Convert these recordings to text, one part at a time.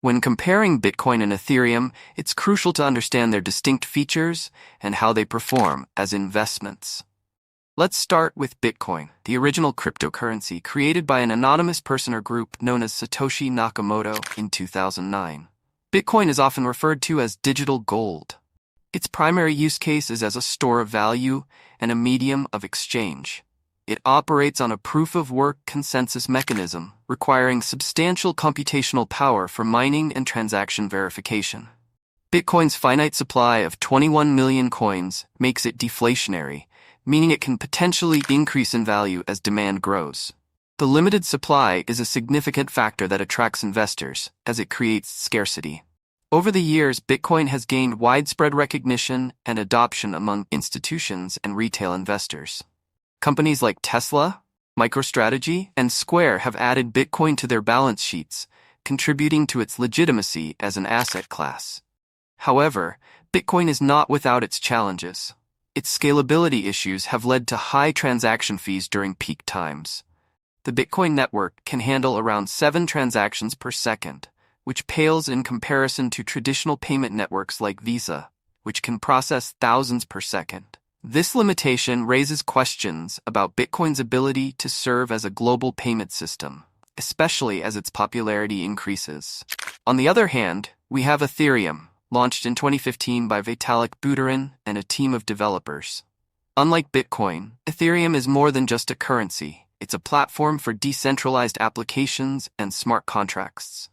When comparing Bitcoin and Ethereum, it's crucial to understand their distinct features and how they perform as investments. Let's start with Bitcoin, the original cryptocurrency created by an anonymous person or group known as Satoshi Nakamoto in 2009. Bitcoin is often referred to as digital gold. Its primary use case is as a store of value and a medium of exchange. It operates on a proof-of-work consensus mechanism, requiring substantial computational power for mining and transaction verification. Bitcoin's finite supply of 21 million coins makes it deflationary, meaning it can potentially increase in value as demand grows. The limited supply is a significant factor that attracts investors, as it creates scarcity. Over the years, Bitcoin has gained widespread recognition and adoption among institutions and retail investors. Companies like Tesla, MicroStrategy, and Square have added Bitcoin to their balance sheets, contributing to its legitimacy as an asset class. However, Bitcoin is not without its challenges. Its scalability issues have led to high transaction fees during peak times. The Bitcoin network can handle around 7 transactions per second, which pales in comparison to traditional payment networks like Visa, which can process thousands per second. This limitation raises questions about Bitcoin's ability to serve as a global payment system, especially as its popularity increases. On the other hand, we have Ethereum, launched in 2015 by Vitalik Buterin and a team of developers. Unlike Bitcoin, Ethereum is more than just a currency. It's a platform for decentralized applications and smart contracts.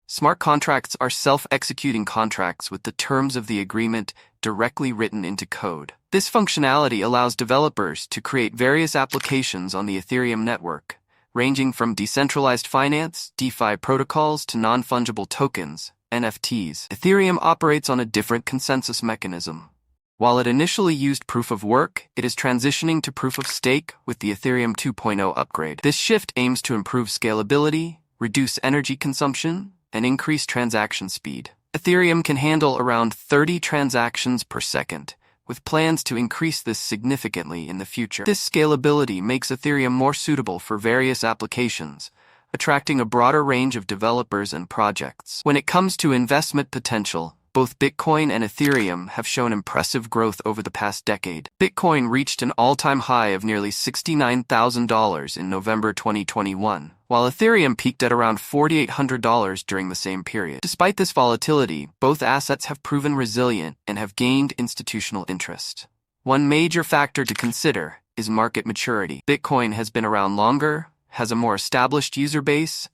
Smart contracts are self-executing contracts with the terms of the agreement directly written into code. This functionality allows developers to create various applications on the Ethereum network, ranging from decentralized finance, DeFi protocols, to non-fungible tokens, NFTs. Ethereum operates on a different consensus mechanism. While it initially used proof of work, it is transitioning to proof of stake with the Ethereum 2.0 upgrade. This shift aims to improve scalability, reduce energy consumption, and increase transaction speed. Ethereum can handle around 30 transactions per second, with plans to increase this significantly in the future. This scalability makes Ethereum more suitable for various applications, attracting a broader range of developers and projects. When it comes to investment potential, both Bitcoin and Ethereum have shown impressive growth over the past decade. Bitcoin reached an all-time high of nearly $69,000 in November 2021, while Ethereum peaked at around $4,800 during the same period. Despite this volatility, both assets have proven resilient and have gained institutional interest. One major factor to consider is market maturity. Bitcoin has been around longer, has a more established user base,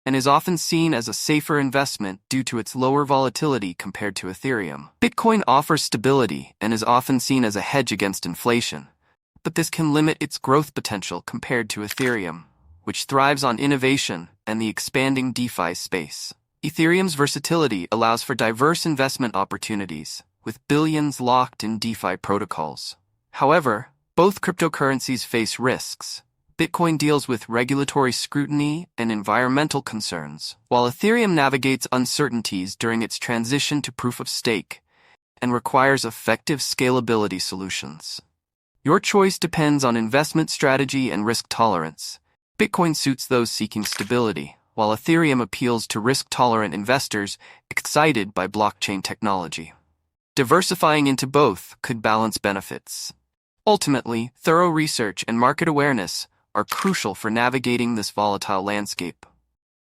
and is often seen as a safer investment due to its lower volatility compared to Ethereum. Bitcoin offers stability and is often seen as a hedge against inflation, but this can limit its growth potential compared to Ethereum, which thrives on innovation and the expanding DeFi space. Ethereum's versatility allows for diverse investment opportunities, with billions locked in DeFi protocols. However, both cryptocurrencies face risks. Bitcoin deals with regulatory scrutiny and environmental concerns, while Ethereum navigates uncertainties during its transition to proof of stake and requires effective scalability solutions. Your choice depends on investment strategy and risk tolerance. Bitcoin suits those seeking stability, while Ethereum appeals to risk-tolerant investors excited by blockchain technology. Diversifying into both could balance benefits. Ultimately, thorough research and market awareness are crucial for navigating this volatile landscape.